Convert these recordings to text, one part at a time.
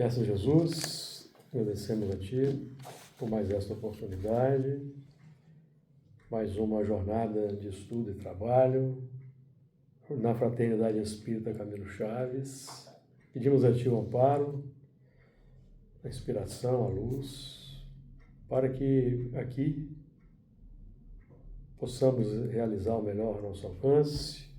Graças a Jesus, agradecemos a Ti por mais esta oportunidade, mais uma jornada de estudo e trabalho na Fraternidade Espírita Camilo Chaves. Pedimos a Ti o amparo, a inspiração, a luz, para que aqui possamos realizar o melhor ao nosso alcance,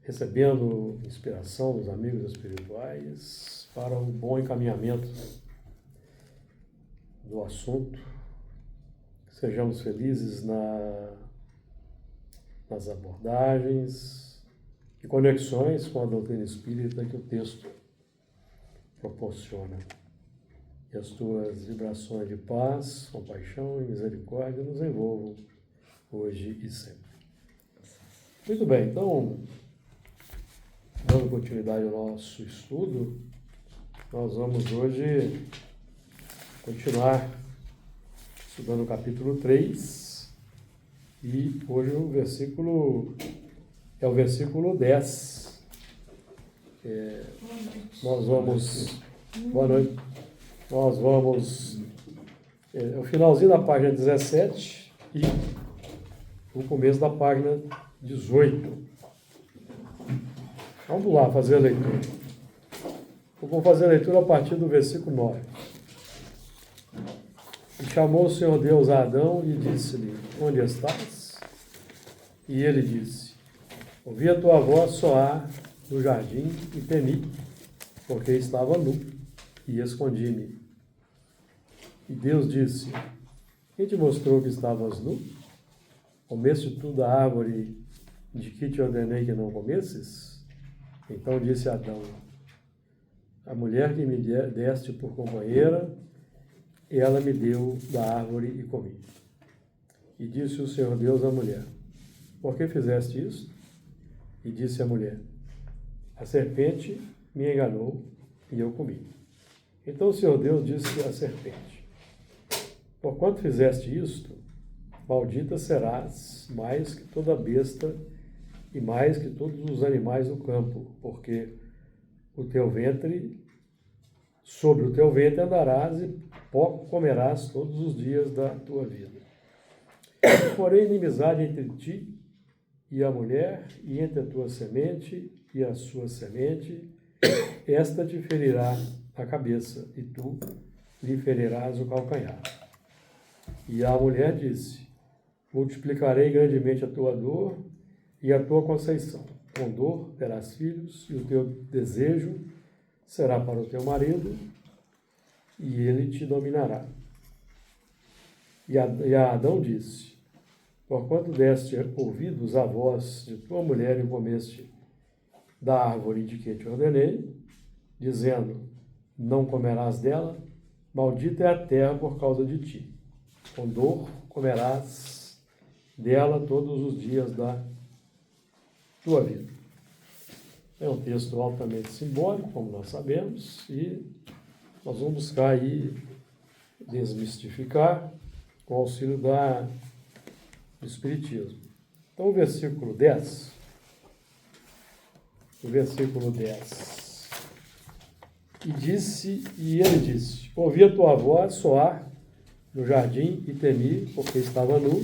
recebendo inspiração dos amigos espirituais para o bom encaminhamento do assunto. Sejamos felizes nas abordagens e conexões com a doutrina espírita que o texto proporciona. Que as tuas vibrações de paz, compaixão e misericórdia nos envolvam hoje e sempre. Muito bem, então, dando continuidade ao nosso estudo, nós vamos hoje continuar estudando o capítulo 3 e hoje o versículo é o versículo 10. Nós vamos... Boa noite. Nós vamos... o finalzinho da página 17 e o começo da página 18. Vamos lá fazer a leitura. Eu vou fazer a leitura a partir do versículo 9. E chamou o Senhor Deus a Adão e disse-lhe: onde estás? E ele disse: ouvi a tua voz soar no jardim e temi, porque estava nu e escondi-me. E Deus disse: quem te mostrou que estavas nu? Comeste tu da árvore de que te ordenei que não comesses? Então disse Adão: a mulher que me deste por companheira, ela me deu da árvore e comi. E disse o Senhor Deus à mulher: por que fizeste isso? E disse a mulher: a serpente me enganou e eu comi. Então o Senhor Deus disse à serpente: porquanto fizeste isto, maldita serás mais que toda besta e mais que todos os animais do campo, porque sobre o teu ventre andarás e pó comerás todos os dias da tua vida. Porém, inimizade entre ti e a mulher, e entre a tua semente e a sua semente, esta te ferirá a cabeça, e tu lhe ferirás o calcanhar. E a mulher disse: multiplicarei grandemente a tua dor e a tua conceição. Com dor terás filhos, e o teu desejo será para o teu marido, e ele te dominará. E a Adão disse: porquanto deste ouvidos à voz de tua mulher e comeste da árvore de que te ordenei, dizendo: não comerás dela, maldita é a terra por causa de ti. Com dor comerás dela todos os dias da tua vida. É um texto altamente simbólico, como nós sabemos, e nós vamos buscar aí desmistificar com o auxílio do Espiritismo. Então, o versículo 10. E ele disse: ouvi a tua voz soar no jardim e temi, porque estava nu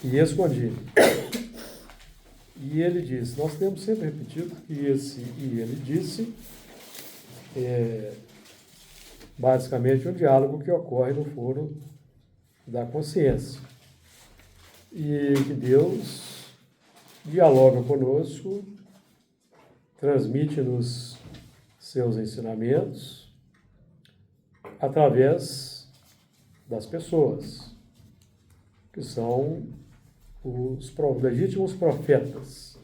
e escondi-me. E ele disse, nós temos sempre repetido que esse e ele disse basicamente um diálogo que ocorre no foro da consciência. E que Deus dialoga conosco, transmite-nos seus ensinamentos através das pessoas, que são os legítimos profetas.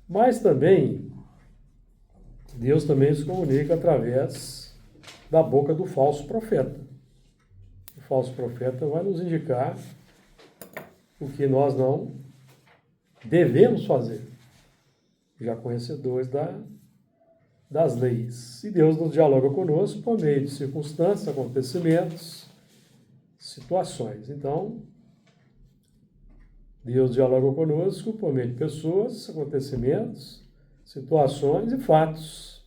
Mas também, Deus também se comunica através da boca do falso profeta. O falso profeta vai nos indicar o que nós não devemos fazer, já conhecedores das leis. E Deus nos dialoga conosco por meio de circunstâncias, acontecimentos, situações. Então, Deus dialoga conosco por meio de pessoas, acontecimentos, situações e fatos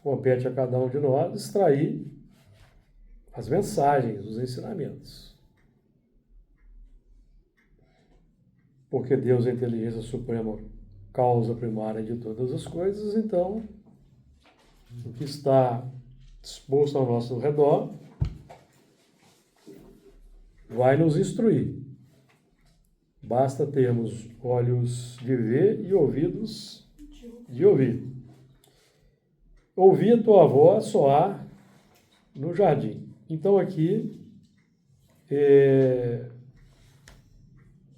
compete a cada um de nós extrair as mensagens, os ensinamentos. Porque Deus é a inteligência suprema, causa primária de todas as coisas, então o que está disposto ao nosso redor vai nos instruir. Basta termos olhos de ver e ouvidos de ouvir. Ouvi a tua voz soar no jardim. Então aqui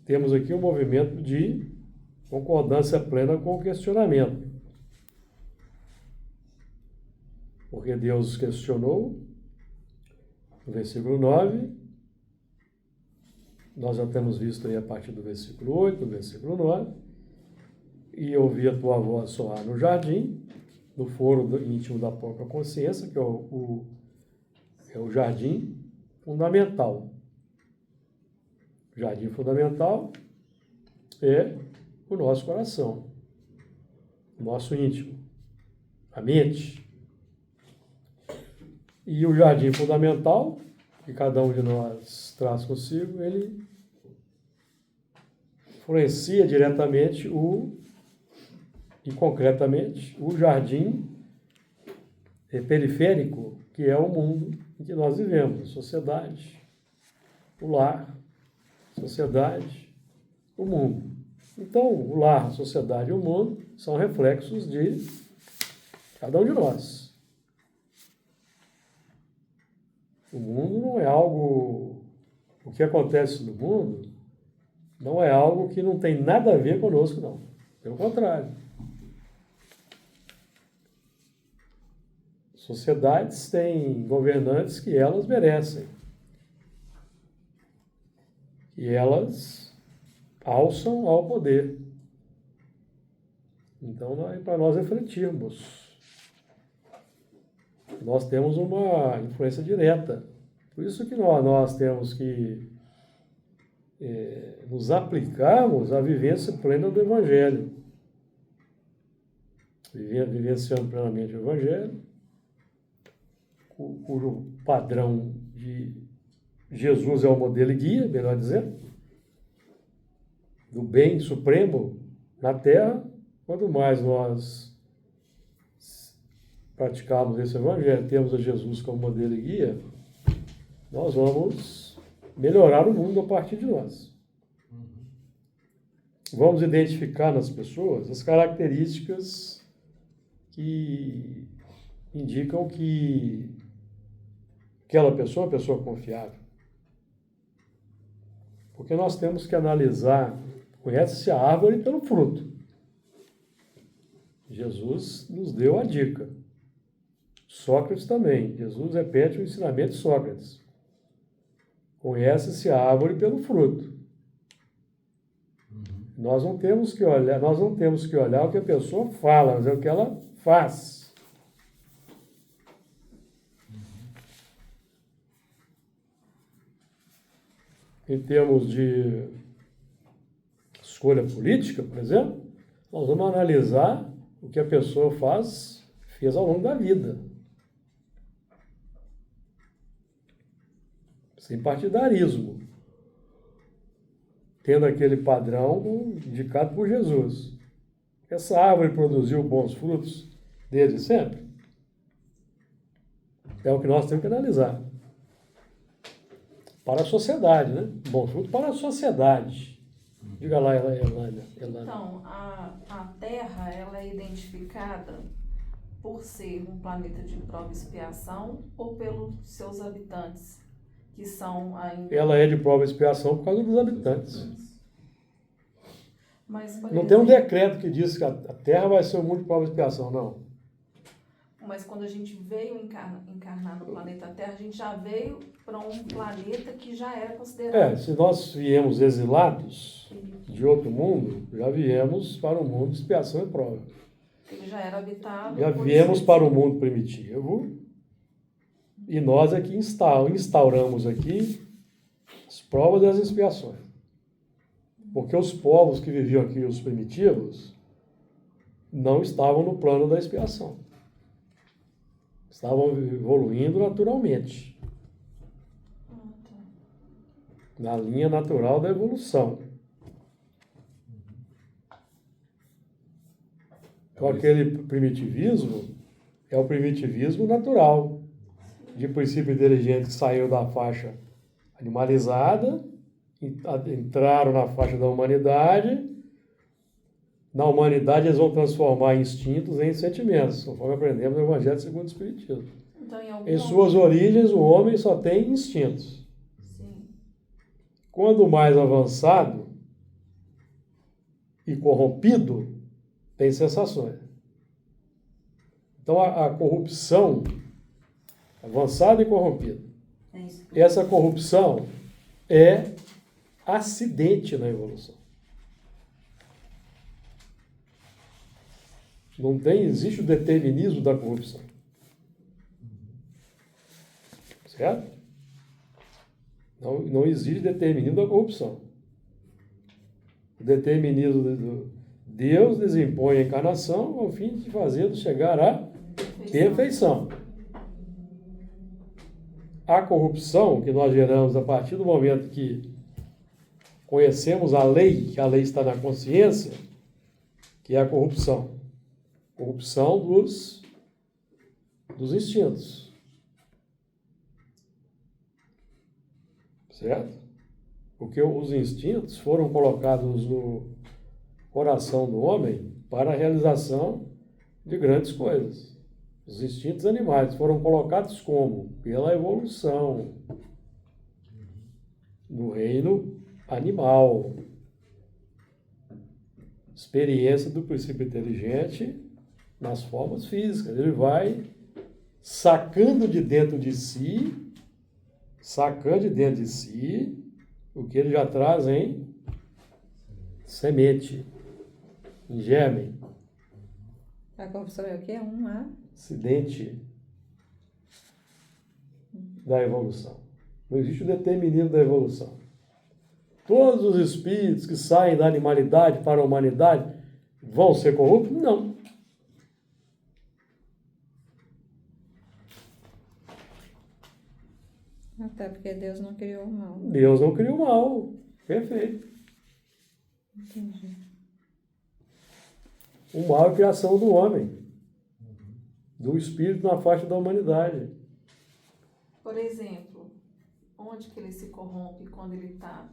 temos aqui um movimento de concordância plena com o questionamento. Porque Deus questionou, no versículo 9, nós já temos visto aí a partir do versículo 8, do versículo 9, e ouvi a tua voz soar no jardim, no foro íntimo da própria consciência, que é o jardim fundamental. O jardim fundamental é o nosso coração, o nosso íntimo, a mente. E o jardim fundamental, que cada um de nós traz consigo, ele influencia diretamente e concretamente o jardim periférico, que é o mundo em que nós vivemos, a sociedade, o lar, a sociedade, o mundo. Então, o lar, a sociedade e o mundo são reflexos de cada um de nós. O mundo não é algo... O que acontece no mundo não é algo que não tem nada a ver conosco, não. Pelo contrário. Sociedades têm governantes que elas merecem. E elas alçam ao poder. Então, para nós refletirmos. Nós temos uma influência direta. Por isso que nós temos que nos aplicarmos à vivência plena do Evangelho. Vivenciando plenamente o Evangelho, cujo padrão de Jesus é o modelo e guia, melhor dizendo, do bem supremo na Terra. Quanto mais nós praticarmos esse Evangelho, temos a Jesus como modelo e guia, nós vamos melhorar o mundo a partir de nós. Vamos identificar nas pessoas as características que indicam que aquela pessoa é uma pessoa confiável. Porque nós temos que analisar, conhece-se a árvore pelo fruto. Jesus nos deu a dica. Sócrates também. Jesus repete o ensinamento de Sócrates. Conhece-se a árvore pelo fruto. Nós não temos que olhar o que a pessoa fala, mas é o que ela faz. Em termos de escolha política, por exemplo, nós vamos analisar o que a pessoa fez ao longo da vida. Sem partidarismo. Tendo aquele padrão indicado por Jesus. Essa árvore produziu bons frutos desde sempre? É o que nós temos que analisar. Para a sociedade, né? Bom fruto para a sociedade. Diga lá, Elana. Então, a Terra, ela é identificada por ser um planeta de prova e expiação ou pelos seus habitantes, que são ainda... Ela é de prova e expiação por causa dos habitantes. Mas, não tem um decreto que diz que a Terra vai ser um mundo de prova e expiação, não. Mas quando a gente veio encarnar no planeta Terra, a gente já veio para um planeta que já era considerado... Se nós viemos exilados de outro mundo, já viemos para um mundo de expiação e prova. Ele já era habitado... Já viemos para o mundo primitivo e nós aqui instauramos aqui as provas e as expiações. Porque os povos que viviam aqui, os primitivos, não estavam no plano da expiação. Estavam evoluindo naturalmente, Tá. na linha natural da evolução. Então, aquele primitivismo é o primitivismo natural, de princípio inteligente que saiu da faixa animalizada, entraram na faixa da humanidade. Na humanidade, eles vão transformar instintos em sentimentos, conforme aprendemos no Evangelho segundo o Espiritismo. Então, Em suas origens, o homem só tem instintos. Sim. Quando mais avançado e corrompido, tem sensações. Então, a corrupção, avançada e corrompida, essa corrupção é acidente na evolução. Não tem, existe o determinismo da corrupção. Certo? Não existe determinismo da corrupção. O determinismo de Deus desimpõe a encarnação ao fim de fazê-lo chegar à perfeição. A corrupção que nós geramos a partir do momento que conhecemos a lei, que a lei está na consciência, que é a corrupção. Corrupção dos instintos. Certo? Porque os instintos foram colocados no coração do homem para a realização de grandes coisas. Os instintos animais foram colocados como? Pela evolução no reino animal. Experiência do princípio inteligente nas formas físicas. Ele vai sacando de dentro de si o que ele já traz em semente, em germe. A corrupção é o quê? Acidente da evolução. Não existe o determinismo da evolução. Todos os espíritos que saem da animalidade para a humanidade vão ser corruptos? Não. Até porque Deus não criou o mal. Deus não criou o mal. Perfeito. Entendi. O mal é a criação do homem, do espírito na faixa da humanidade. Por exemplo, onde que ele se corrompe quando ele está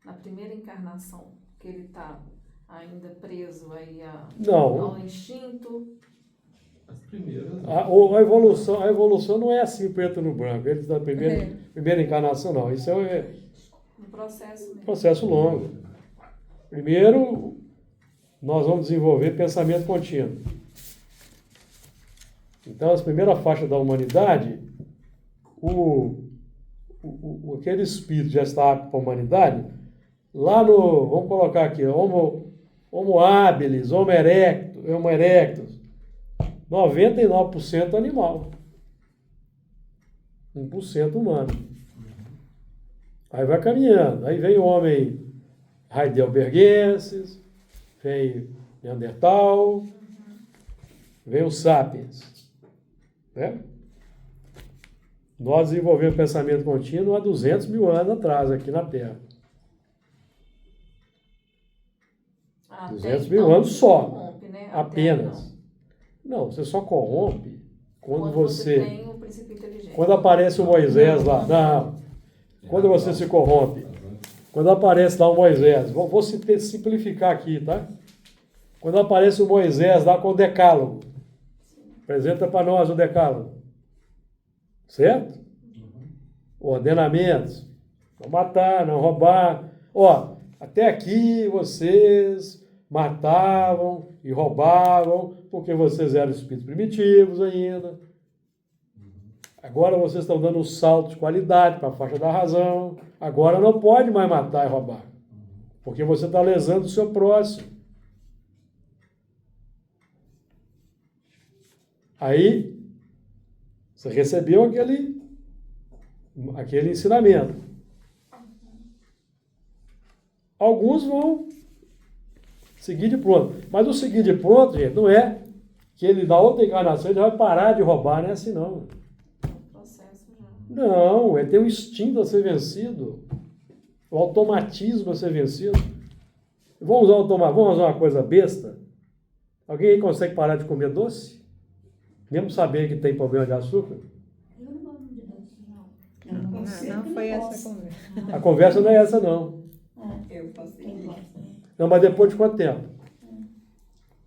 na primeira encarnação, que ele está ainda preso aí ao instinto? As primeiras. A evolução não é assim, preto no branco. Ele da primeira encarnação, não. Isso é No processo mesmo. processo longo. Primeiro, nós vamos desenvolver pensamento contínuo. Então, as primeiras faixas da humanidade, aquele espírito já está apto para a humanidade, lá no, vamos colocar aqui, Homo habilis, Homo erectus, 99% animal, 1% humano. Aí vai caminhando, aí vem o homem heidelbergensis, vem Neandertal, vem os sapiens. Né? Nós desenvolvemos pensamento contínuo há 200 mil anos atrás, aqui na Terra. 200 mil anos só, corrompe, né? apenas. Não, você só corrompe quando você você... tem o princípio inteligente. Quando aparece o Moisés lá. Não. Quando você se corrompe. Quando aparece lá o Moisés. Vou simplificar aqui, tá? Quando aparece o Moisés lá com o decálogo. Apresenta para nós o decálogo. Certo? Ordenamentos. Não matar, não roubar. Ó, até aqui vocês matavam e roubavam porque vocês eram espíritos primitivos ainda. Agora vocês estão dando um salto de qualidade para a faixa da razão. Agora não pode mais matar e roubar. Porque você está lesando o seu próximo. Aí, você recebeu aquele ensinamento. Alguns vão seguir de pronto. Mas o seguir de pronto, gente, não é que ele, na outra encarnação, ele vai parar de roubar, não é assim não. É um processo já. Não, ele tem um instinto a ser vencido, o automatismo a ser vencido. Vamos usar uma coisa besta? Alguém aí consegue parar de comer doce? Mesmo saber que tem problema de açúcar? Eu não gosto de doce, não. Não foi essa conversa. A conversa não é essa, não. Eu posso Quem ir. gosta, né? Não, mas depois de quanto tempo?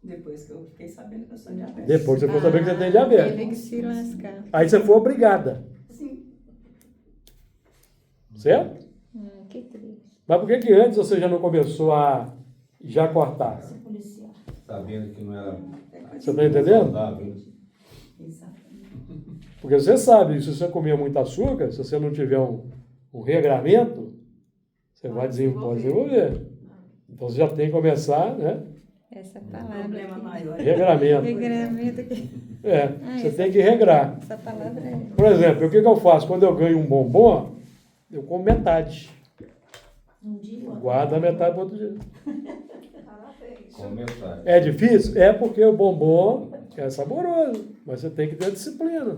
Depois que eu fiquei sabendo que eu sou diabética. Depois você for saber que você tem diabetes. Teve que se lascar. Aí você foi obrigada, Sim. certo? Que triste. Mas por que que antes você já não começou a já cortar? Ser policial. Sabendo que não era Você está entendendo? saudável. Exatamente. Porque você sabe, se você comer muito açúcar, se você não tiver um regramento, você vai desenvolver. Então você já tem que começar, né? Essa O palavra problema aqui. maior é Regramento. Regramento aqui. Você essa- tem que regrar. Essa palavra é... Por exemplo, o que que eu faço? Quando eu ganho um bombom, eu como metade. Um dia ou outro. Guardo a metade para outro dia. Parabéns. Com metade. É difícil? É porque o bombom é saboroso, mas você tem que ter disciplina.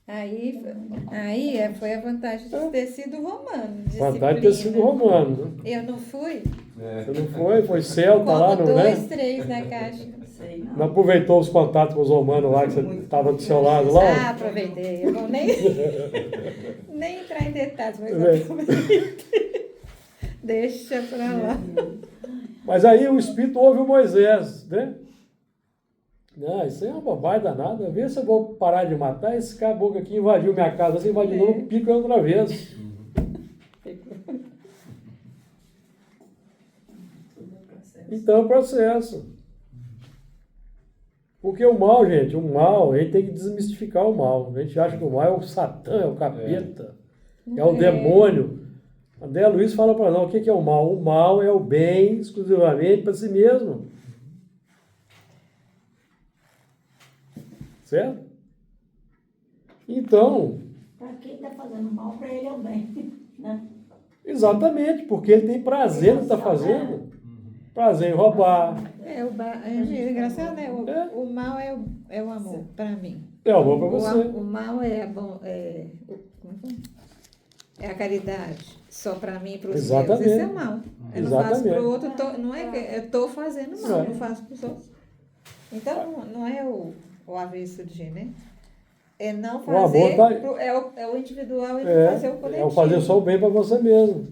Aí foi a vantagem de ter sido romano. Vantagem de ter sido disciplina. romano, né? Eu não fui? É. Você não foi Celta lá, Como não é? 2, 3 na caixa. não sei, não. Não aproveitou os contatos com os romanos lá, que você estava do seu lado lá? Ah, aproveitei. Eu vou nem entrar em detalhes, mas É. aproveitei. Deixa pra lá. Mas aí o Espírito ouve o Moisés, né? Não, isso aí é uma bobagem danada. Vê se eu vou parar de matar esse caboclo aqui, invadiu minha casa, você invadiu de novo, pica outra vez. Tudo é processo. Então é um processo. Porque o mal, gente, a gente tem que desmistificar o mal. A gente acha que o mal é o Satã, é o capeta, é o demônio. André Luiz fala para nós o que é o mal. O mal é o bem exclusivamente para si mesmo. Certo? Então, Para quem está fazendo mal, para ele é o bem. Né? exatamente, porque ele tem prazer no que está fazendo. Prazer em roubar. É engraçado, né? É. O mal é o amor, pra mim. É o amor para você. O mal é bom. Como é que é? É a caridade. Só pra mim e pros meus. Exatamente. Isso é mal. Eu não faço Exatamente. pro outro. Não é que eu tô fazendo mal, É. não faço pros outros. Então, não é o avesso de, né? É não O amor fazer. tá- É o individual e não fazer o coletivo. É o fazer só o bem para você mesmo.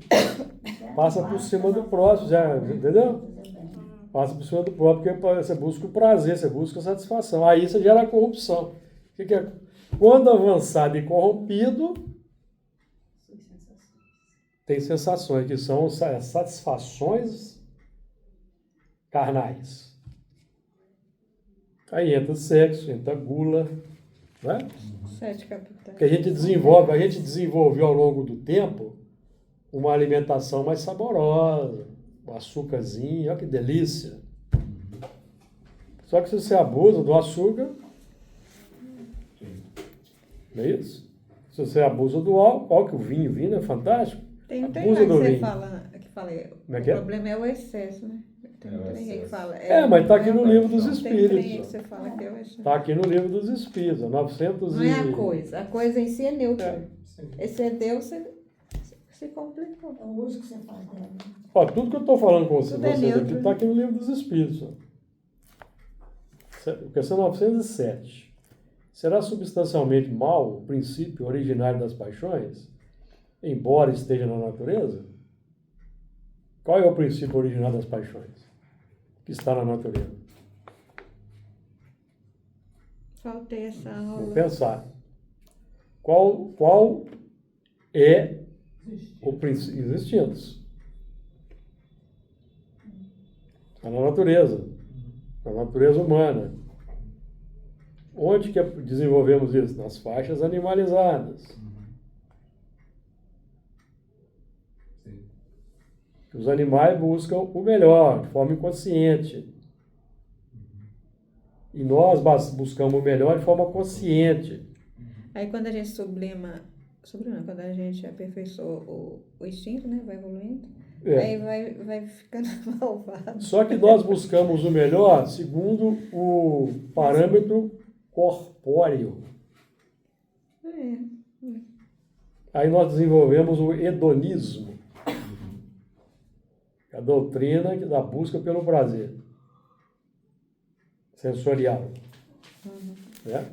Passa por cima do próximo, já, entendeu? Passa por cima do próprio, porque você busca o prazer, você busca a satisfação. Aí você gera a corrupção. O que é? Quando avançado e corrompido, Suas sensações. tem sensações que são as satisfações carnais. Aí entra sexo, entra gula, né? 7 capitais. Que a gente desenvolveu ao longo do tempo uma alimentação mais saborosa, um açúcarzinho, olha que delícia. Só que se você abusa do açúcar, não é isso? Se você abusa do álcool, que o vinho é fantástico. Tem um trem Abusa lá que do você vinho. fala, Como é o que é? problema é o excesso, né? Tem É o um trem aí que excesso. fala. Mas está aqui no livro dos Tem trem aí que Espíritos. você fala que é o excesso. Está aqui no livro dos Espíritos, 900 Não é a coisa. A coisa em si é neutra. É. Excedeu, você se complicou. É o uso que você faz dela. Ó, tudo que eu estou falando com vocês Tudo é aqui neutro. está aqui no livro dos Espíritos. Questão 907. Será substancialmente mal o princípio originário das paixões, embora esteja na natureza? Qual é o princípio originário das paixões que está na natureza? Faltei essa Vamos aula. pensar. Qual é o princípio? Os instintos. Está na natureza. Na natureza humana. Onde que desenvolvemos isso? Nas faixas animalizadas. Sim. Os animais buscam o melhor, de forma inconsciente. E nós buscamos o melhor de forma consciente. Aí quando a gente sublima, quando a gente aperfeiçoa o instinto, né? Vai evoluindo, Aí vai ficando malvado. Só que nós buscamos o melhor segundo o parâmetro corpóreo. É. Aí nós desenvolvemos o hedonismo, a doutrina da busca pelo prazer sensorial. Né?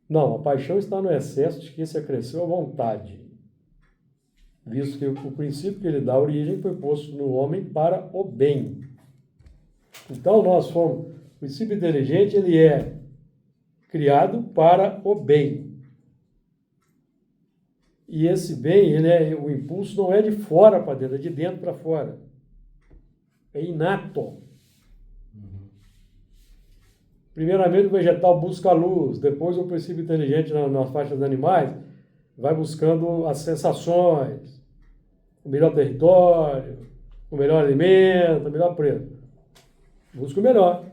Não, a paixão está no excesso de que se acresceu à vontade, visto que o princípio que ele dá origem foi posto no homem para o bem. Então o princípio inteligente, ele é criado para o bem. E esse bem, o impulso não é de fora para dentro, é de dentro para fora. É inato. Primeiramente o vegetal busca a luz, depois o princípio inteligente nas faixas dos animais vai buscando as sensações, o melhor território, o melhor alimento, o melhor preço. Busca o melhor.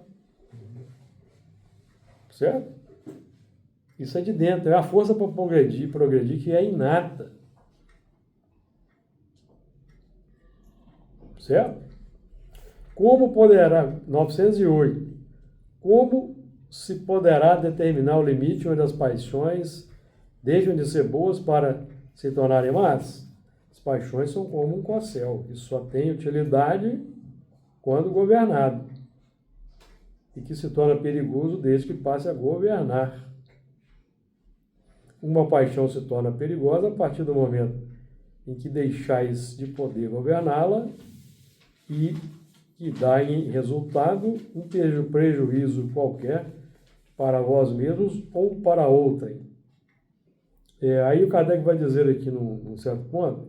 Certo? Isso é de dentro, é a força para progredir que é inata. Certo? Como poderá, 908, como se poderá determinar o limite onde as paixões deixam de ser boas para se tornarem más? As paixões são como um corcel, que só tem utilidade quando governado, e que se torna perigoso desde que passe a governar. Uma paixão se torna perigosa a partir do momento em que deixais de poder governá-la e que dá em resultado um prejuízo qualquer para vós mesmos ou para outrem. Aí o Kardec vai dizer aqui num certo ponto,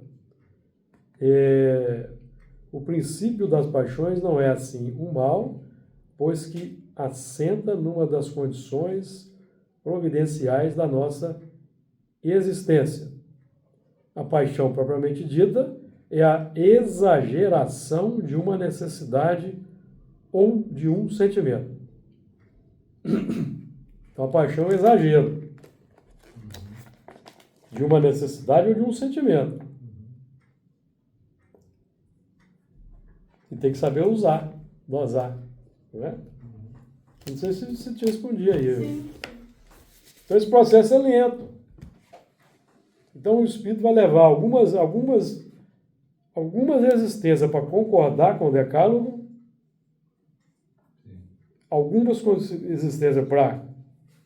o princípio das paixões não é assim um mal, pois que assenta numa das condições providenciais da nossa existência. A paixão propriamente dita é a exageração de uma necessidade ou de um sentimento. Então a paixão é exagero de uma necessidade ou de um sentimento. E tem que saber usar, dosar. Não é? Não sei se te respondi aí. Sim. Então esse processo é lento. Então o espírito vai levar algumas resistências para concordar com o decálogo, algumas resistências para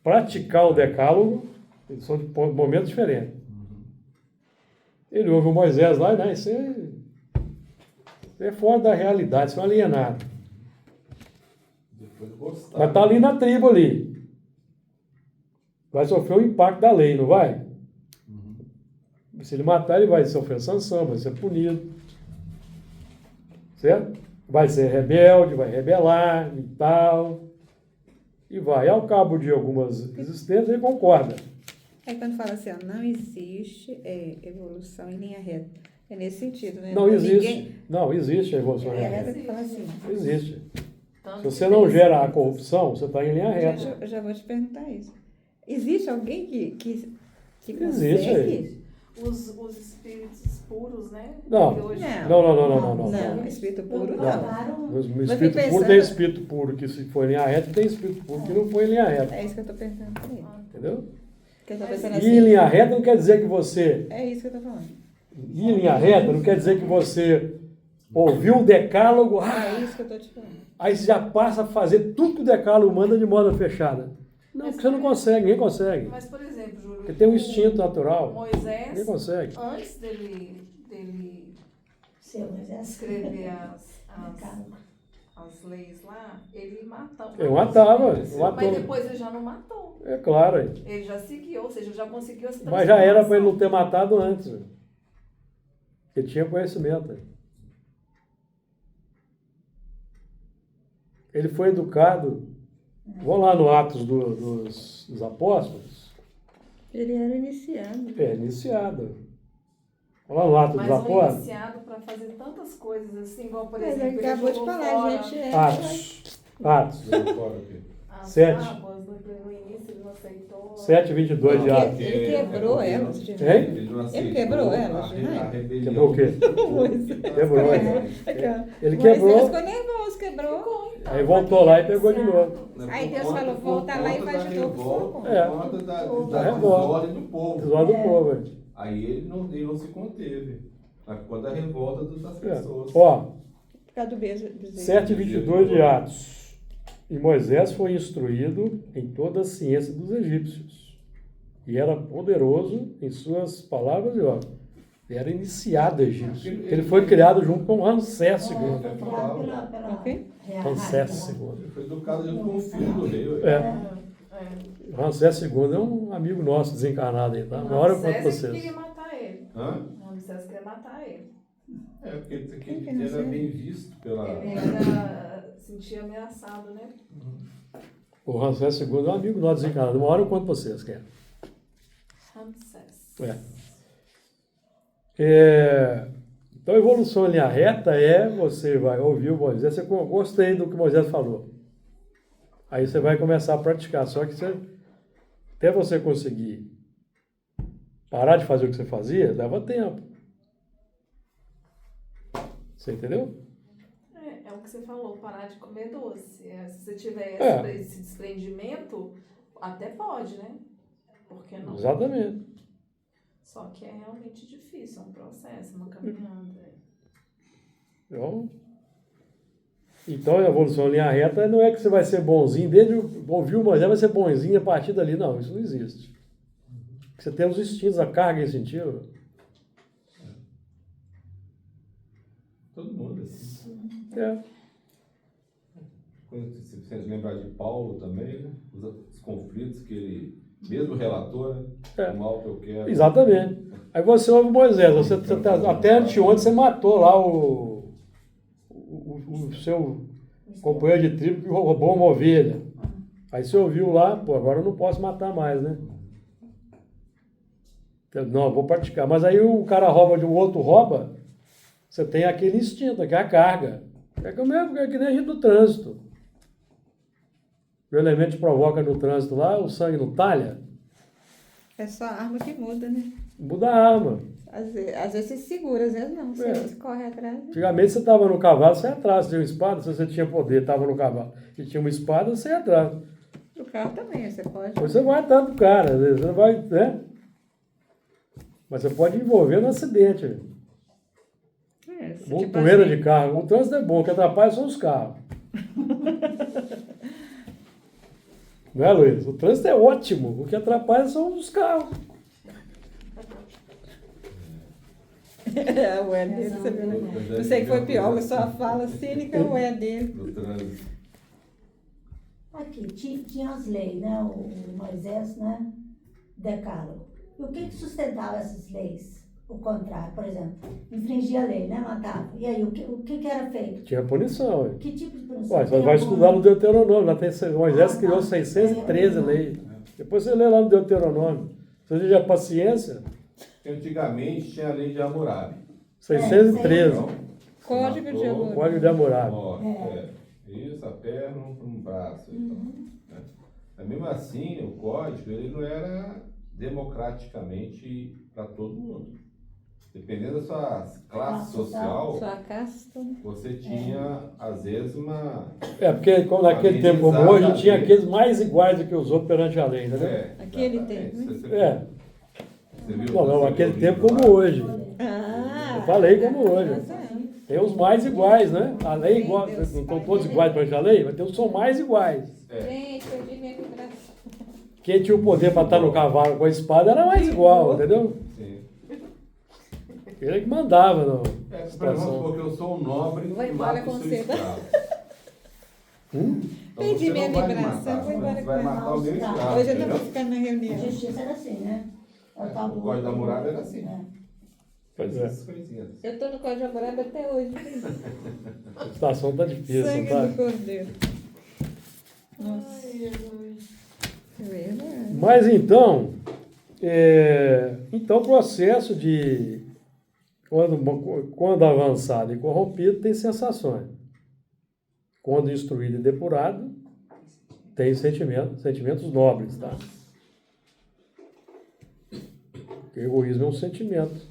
praticar o decálogo, eles são de momentos diferentes. Ele ouve o Moisés lá, né? Isso é fora da realidade, isso é um alienado. Mas está ali na tribo ali. Vai sofrer o impacto da lei, não vai? Se ele matar, ele vai sofrer sanção, vai ser punido. Certo? Vai ser rebelde, vai rebelar e tal. E vai. Ao cabo de algumas existências, ele concorda. Aí quando fala assim, ó, não existe evolução em linha reta. É nesse sentido, né? Não existe. Não, existe a evolução em linha Linha reta. reta que fala assim. Existe. Tanto Se você que não tem gera a espíritos- corrupção, você está em linha reta. Eu já vou te perguntar isso. Existe alguém que Existe consegue? aí. Os espíritos puros, né? Não. Porque hoje- Não, espírito puro não. Provaram. No fico espírito puro pensando- tem espírito puro que se foi em linha reta, e tem espírito puro que não foi em linha reta. É isso que eu tô pensando pra ele. Entendeu? Que eu tô pensando E assim. em linha reta não quer dizer que você... É isso que eu tô falando. Ir em linha reta não quer dizer que você ouviu o decálogo, É isso que eu tô te falando. aí você já passa a fazer tudo que o decálogo manda de moda fechada. Não, porque você não consegue, ninguém consegue. Mas, por exemplo, Júlio, Porque tem um instinto natural, Moisés, ninguém consegue. antes dele Seu, mas é assim. escrever Calma. as leis lá, ele matava. Eu matava, Mas matou. depois ele já não matou. É claro, Ele já seguiu, ou seja, já conseguiu essa mas já era para ele não transformação. ter matado antes. Ele tinha conhecimento. Ele foi educado. Vamos lá no Atos dos Apóstolos. Ele era iniciado. É, iniciado. Vamos lá no Atos Mas dos um Apóstolos. iniciado para fazer tantas coisas assim, igual, por Mas exemplo, ele ele acabou de jogou falar, fora gente. Atos. Jogou fora o quê? As 7. tábuas, no início ele não aceitou. 7:22 de Atos. Ele quebrou elas de Hein? Ele não aceitou quebrou elas, a né? rebelião. Quebrou o quê? Quebrou, Ele quebrou, Moisés ficou nervoso, quebrou. aí voltou lá e pegou de novo. Aí Deus falou, volta lá e faz de novo por sua conta. É. Por conta da revolta. desordem do povo. Desordem do povo. Aí. Aí ele não se conteve. Por conta da revolta das pessoas. Ó, Por causa do beijo. 7:22 de Atos. E Moisés foi instruído em toda a ciência dos egípcios. E era poderoso em suas palavras e obras. Ele era iniciado egípcio. Ele foi criado junto com Ramsés II. Foi criado pela Ok. Ramsés II. Ele foi educado junto com o filho do rei. ué. É. Ramsés II é um amigo nosso desencarnado aí, tá? Na hora eu conto pra Ramsés queria vocês. matar ele. Hã? Ramsés queria matar ele. É, porque ele era bem visto pela... Ele era, sentia ameaçado, né? O Ramsés II é um amigo nosso desencarnado. Uma hora eu conto pra vocês, quer? Ramsés. Então, evolução em linha reta você vai ouvir o Moisés, você gostei do que o Moisés falou. Aí você vai começar a praticar, só que até você conseguir parar de fazer o que você fazia, leva tempo. Você entendeu? É o que você falou, parar de comer doce. Se você tiver É. esse desprendimento, até pode, né? Por que não? Exatamente. Só que é realmente difícil, é um processo, uma caminhada. Então, a evolução em linha reta não é que você vai ser bonzinho, desde ouvir o Moisés vai ser bonzinho a partir dali. Não, isso não existe. Você tem os instintos, a carga instintiva. Todo mundo, assim. É. Quando você lembrar de Paulo também, né? Os conflitos que ele mesmo relator, né? É. O mal que eu quero. Exatamente. Aí você ouve Moisés, até anteontem você matou lá o seu companheiro de tribo que roubou uma ovelha. Aí você ouviu lá, pô, agora eu não posso matar mais, né? Não, eu vou praticar. Mas aí o cara rouba de um outro rouba, você tem aquele instinto, que é a carga. É que nem a gente do trânsito. O elemento te provoca no trânsito lá, o sangue não talha, É só a arma que muda, né? muda a arma. Às vezes você segura, às vezes não. Você corre atrás. Antigamente você estava no cavalo, você ia atrás. Você tinha uma espada, se você tinha poder, estava no cavalo e tinha uma espada, você ia atrás. O carro também, você pode. Depois você vai atrás do cara, às vezes você não vai, né? Mas você pode envolver no acidente. Poeira assim, de carro. O trânsito é bom, o que atrapalha são os carros. Não é, Luiz? O trânsito é ótimo, o que atrapalha são os carros. O é dele, você viu, né? Não sei que foi pior, a sua fala cínica, o é dele. No trânsito. Aqui, tinha as leis, né? O Moisés, né? Decálogo. E o que sustentava essas leis? O contrário, por exemplo, infringia a lei, né? Matava. E aí, o que era feito? Tinha punição. Ué. Que tipo de punição? Ué, você Tem vai alguma? estudar no Deuteronômio. Lá tem, Moisés criou tá. 613 leis. Depois você lê lá no Deuteronômio. Se você tiver paciência, Antigamente tinha a lei de Hammurabi. 613. Então, Código de Hammurabi. Código de Hammurabi. Isso, a perna para um braço. Então, né? Mas mesmo assim, o código ele não era democraticamente para todo mundo. Dependendo da sua classe social, Sua casta. você tinha, às vezes, uma... Porque como naquele tempo como hoje, tinha aqueles mais iguais do que os outros perante a lei, entendeu? Aquele exatamente. tempo, né? Você viu? Não, Você aquele viu tempo lá? como hoje. Ah, Eu falei como hoje. é. Tem os mais iguais, né? A lei é igual, não estão todos iguais perante a lei, mas tem os que são mais iguais. Gente, perdi minha vibração. Quem tinha o poder para estar no cavalo com a espada era mais igual, entendeu? Sim. Ele que mandava, não. Vamos supor que eu sou um nobre Vou e embora mato o com seu você, tá? escravo. Hum? Então Perdi você minha não vai me vibração, matar, vou embora você com vai ela. matar o meu escravo, Hoje eu não vou entendeu? ficar na A reunião. justiça era assim, né? É o tal do... O Código da Hammurabi era assim. Pois é. Essas coisinhas. Eu tô no Código de Hammurabi até hoje. A situação tá difícil, Sangue tá? do cordeiro. Nossa, Ai, Jesus. é verdade. Mas então, o processo de quando avançado e corrompido tem sensações. Quando instruído e depurado, tem sentimentos nobres, tá? Porque egoísmo é um sentimento.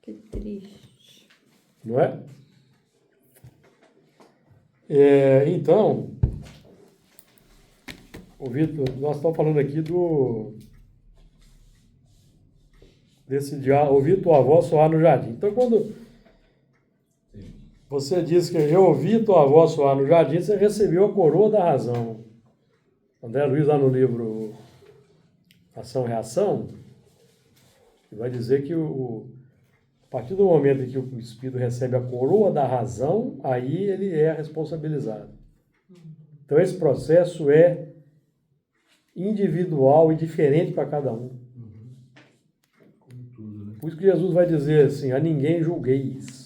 Que triste. Não é? Então, o Vitor, nós estamos falando aqui desse diálogo, ouvir tua voz soar no jardim. Então, quando você diz que eu ouvi tua voz soar no jardim, você recebeu a coroa da razão. André Luiz, lá no livro Ação e Reação, vai dizer que a partir do momento em que o espírito recebe a coroa da razão, aí ele é responsabilizado. Então esse processo é individual e diferente para cada um. Como tudo, né? Por isso que Jesus vai dizer assim, a ninguém julgueis.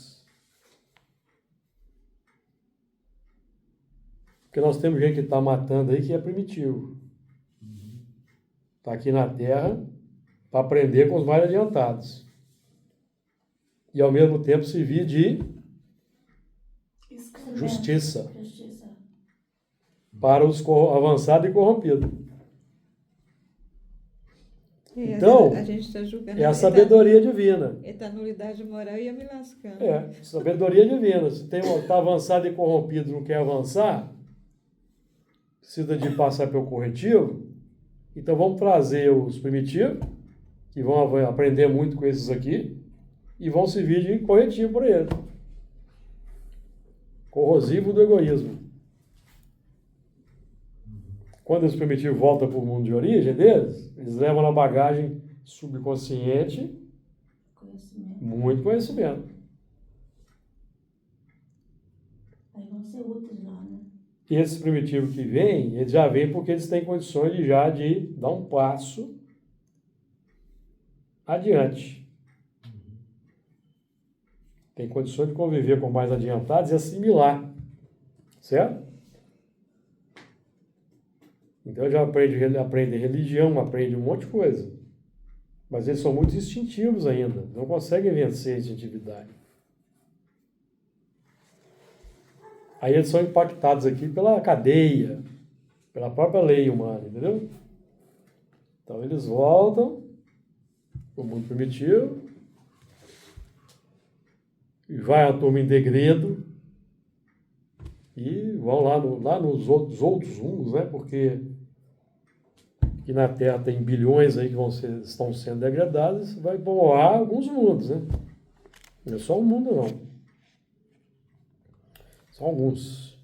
Porque nós temos gente que está matando aí que é primitivo. Está aqui na Terra para aprender com os mais adiantados. E ao mesmo tempo servir de justiça para os avançados e corrompidos. Então, a gente está julgando. É a sabedoria divina. Etanolidade moral ia me lascando. Sabedoria divina. Se está avançado e corrompido e não quer avançar, precisa de passar pelo corretivo, então vamos trazer os primitivos, que vão aprender muito com esses aqui, e vão servir de corretivo para ele. Corrosivo do egoísmo. Quando os primitivos voltam para o mundo de origem deles, eles levam na bagagem subconsciente muito conhecimento. Aí vão ser úteis lá, né? E esses primitivos que vêm, eles já vêm porque eles têm condições de dar um passo adiante. Tem condições de conviver com mais adiantados e assimilar. Certo? Então já aprende religião, aprende um monte de coisa. Mas eles são muito instintivos ainda. Não conseguem vencer a instintividade. Aí eles são impactados aqui pela cadeia, pela própria lei humana, entendeu? Então eles voltam para o mundo primitivo, e vai a turma em degredo, e vão lá nos outros mundos, né? Porque aqui na Terra tem bilhões aí que estão sendo degradados, vai povoar alguns mundos, né? Não é só um mundo, não. São alguns.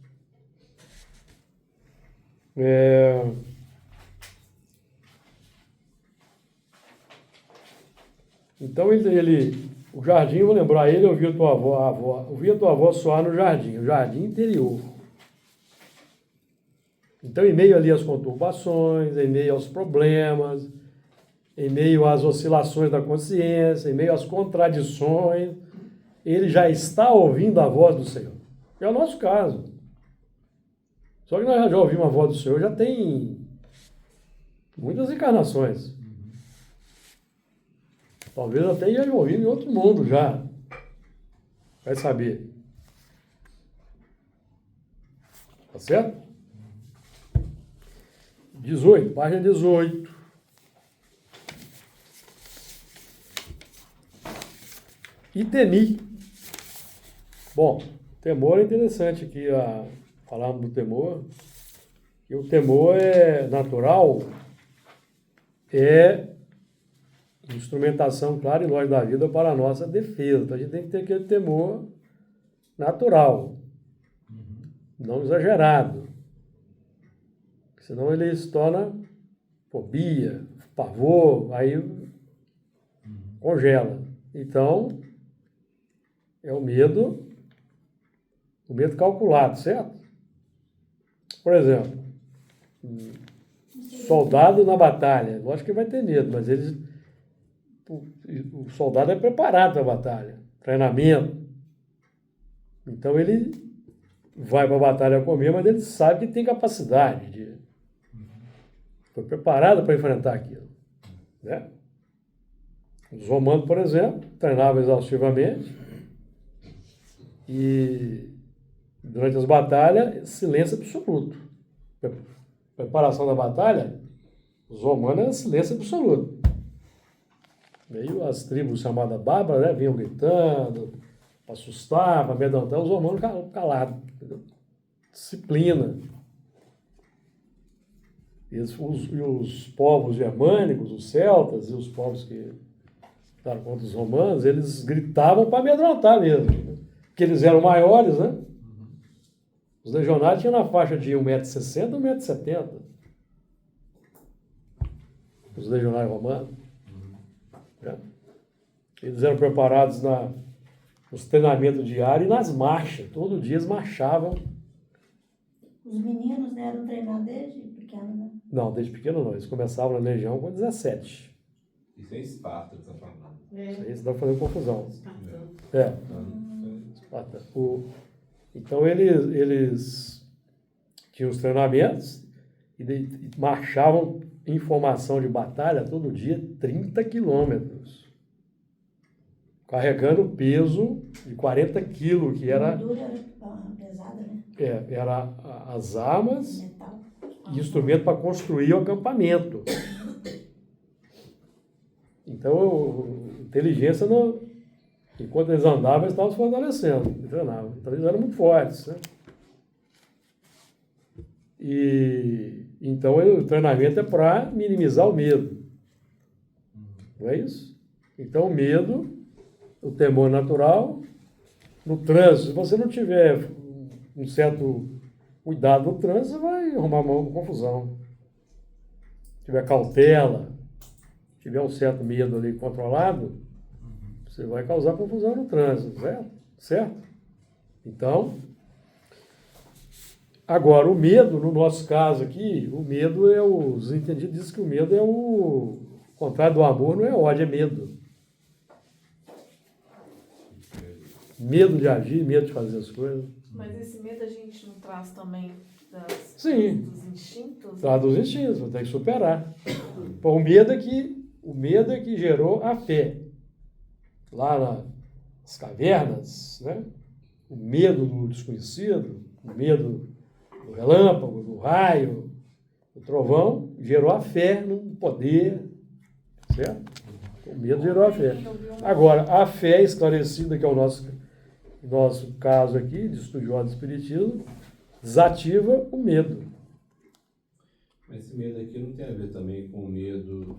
Então o jardim, eu vou lembrar ele, ouviu a tua voz soar no jardim, o jardim interior. Então, em meio ali às conturbações, em meio aos problemas, em meio às oscilações da consciência, em meio às contradições, ele já está ouvindo a voz do Senhor. É o nosso caso. Só que nós já ouvimos a voz do Senhor, já tem muitas encarnações. Talvez até já ouvindo em outro mundo já. Vai saber. Tá certo? 18, página 18. E temi. Bom, temor é interessante aqui, falarmos do temor. E o temor é natural, é instrumentação clara e lógica da vida para a nossa defesa. Então a gente tem que ter aquele temor natural, não exagerado. Senão ele se torna fobia, pavor, aí congela. Então, é o medo calculado, certo? Por exemplo, soldado na batalha, lógico que vai ter medo, mas o soldado é preparado para a batalha, treinamento. Então ele vai para a batalha comer, mas ele sabe que tem capacidade foi preparado para enfrentar aquilo, né? Os romanos, por exemplo, treinavam exaustivamente e Durante as batalhas, silêncio absoluto. Preparação da batalha, os romanos eram silêncio absoluto. Meio as tribos chamadas bárbaras, né, vinham gritando, para assustar, para amedrontar, os romanos calados. Entendeu? Disciplina. E os povos germânicos, os celtas e os povos que lutaram contra os romanos, eles gritavam para amedrontar mesmo. Né? Porque eles eram maiores, né? Os legionários tinham na faixa de 1,60 m, 1,70 m. Os legionários romanos. Né? Eles eram preparados nos treinamentos diários e nas marchas. Todo dia eles marchavam. Os meninos, né, eram treinados desde pequeno, né? Não, desde pequeno não. Eles começavam na legião com 17. Isso é Esparta que você está falando. Isso aí você dá fazendo confusão. Espartano. É. Esparta. Então eles tinham os treinamentos e marchavam em formação de batalha todo dia 30 quilômetros. Carregando peso de 40 quilos, que A era, gordura era pesada, né? era as armas Metal. e instrumento para construir o acampamento. Então, inteligência, enquanto eles andavam, eles estavam se fortalecendo, treinavam. Então, eles eram muito fortes. Né? Então, o treinamento é para minimizar o medo. Não é isso? Então, o medo, o temor natural, no trânsito, se você não tiver um certo cuidado no trânsito, você vai arrumar uma confusão. Se tiver cautela, tiver um certo medo ali controlado, você vai causar confusão no trânsito, certo? Certo? Então, agora, o medo, no nosso caso aqui, o medo os entendidos dizem que o medo é o contrário do amor, não é ódio, é medo. Medo de agir, medo de fazer as coisas. Mas esse medo a gente não traz também Sim. dos instintos? Traz dos instintos, tem que superar. Pô, o medo é que gerou a fé. Lá nas cavernas, né? O medo do desconhecido, o medo do relâmpago, do raio, do trovão, gerou a fé no poder, certo? O medo gerou a fé. Agora, a fé esclarecida, que é o nosso caso aqui, de estudioso do espiritismo, desativa o medo. Mas esse medo aqui não tem a ver também com o medo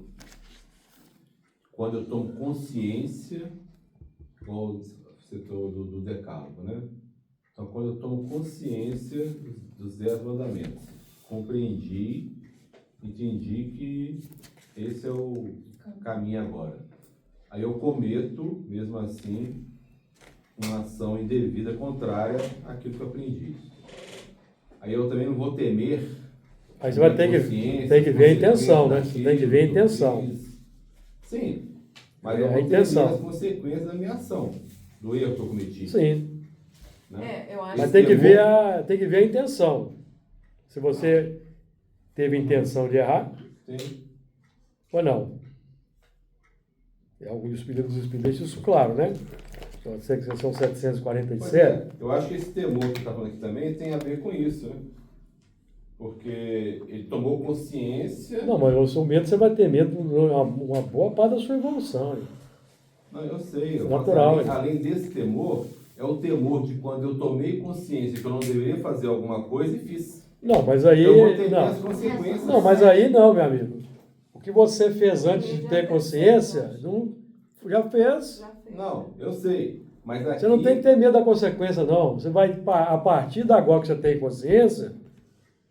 quando eu tomo consciência, igual você citou do decálogo, né? Então, quando eu tomo consciência dos 10 mandamentos, compreendi, entendi que esse é o caminho agora. Aí eu cometo, mesmo assim, uma ação indevida contrária àquilo que eu aprendi. Aí eu também não vou temer. Aí você vai ter que ver a intenção, né? Você tem que ver a intenção. Sim, mas eu A vou intenção. temer as consequências da minha ação, do erro que eu cometi. Sim. Né? Eu acho Mas que tem que ver a intenção. Se você teve a intenção de errar, Sim. ou não. Alguns espíritos deixam isso claro, né? São 747. Pois é, eu acho que esse temor que está falando aqui também tem a ver com isso, né? Porque ele tomou consciência. Não, mas o seu medo, você vai ter medo uma boa parte da sua evolução. Hein? Não, eu sei. Natural, além desse temor, é o temor de quando eu tomei consciência que eu não deveria fazer alguma coisa e fiz. Não, mas aí. Eu vou ter Não. as consequências. Não, mas aí não, meu amigo. O que você fez antes de ter consciência, já fez. Não, eu sei. Mas aqui... Você não tem que ter medo da consequência, não. Você vai, a partir da agora que você tem consciência,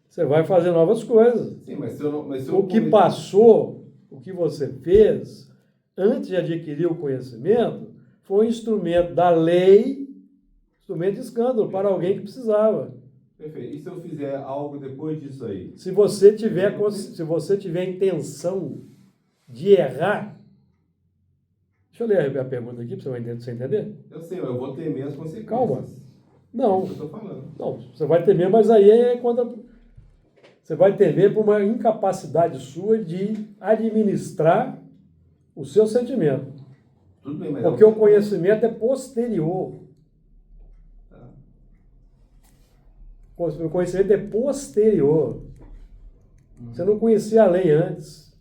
você vai fazer novas coisas. Sim, mas se eu não... Mas se eu O que passou, o que você fez, antes de adquirir o conhecimento, foi um instrumento da lei, instrumento de escândalo, para alguém que precisava. Perfeito. E se eu fizer algo depois disso aí? Se você tiver intenção de errar, deixa eu ler a pergunta aqui para você entender. Eu sei, mas eu vou temer as consequências. Calma. Não. É isso que eu estou falando. Não, você vai temer, mas aí é quando você vai temer por uma incapacidade sua de administrar o seu sentimento. Tudo bem, mas... Porque o conhecimento é posterior. Tá. O conhecimento é posterior. Você não conhecia a lei antes.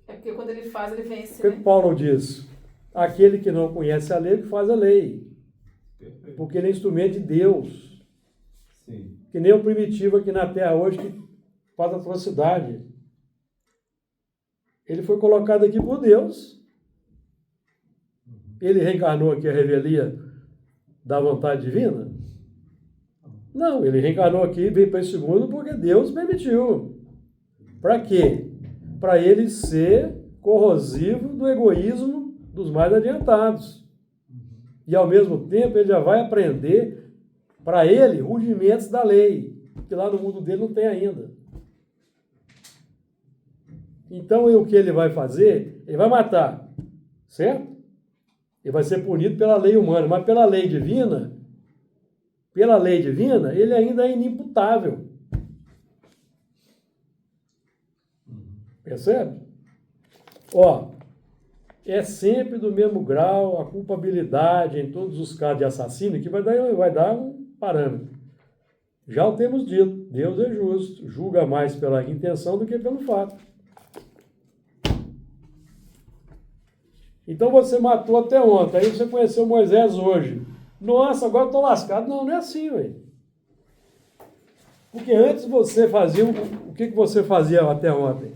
É porque quando ele faz, ele vence, O que né? Paulo diz? Aquele que não conhece a lei, que faz a lei. Perfeito. Porque ele é instrumento de Deus. Sim. Que nem o primitivo aqui na Terra hoje que faz atrocidade. Ele foi colocado aqui por Deus. Ele reencarnou aqui a revelia da vontade divina? Não, ele reencarnou aqui e veio para esse mundo porque Deus permitiu. Para quê? Para ele ser corrosivo do egoísmo dos mais adiantados. E ao mesmo tempo ele já vai aprender para ele rudimentos da lei, que lá no mundo dele não tem ainda. Então o que ele vai fazer? Ele vai matar, certo? Ele vai ser punido pela lei humana, mas pela lei divina, ele ainda é inimputável. Percebe? Ó, é sempre do mesmo grau a culpabilidade em todos os casos de assassínio que vai dar um parâmetro. Já o temos dito, Deus é justo, julga mais pela intenção do que pelo fato. Então você matou até ontem, aí você conheceu Moisés hoje. Nossa, agora eu estou lascado. Não, não é assim, ué. Porque antes você fazia, o que você fazia até ontem?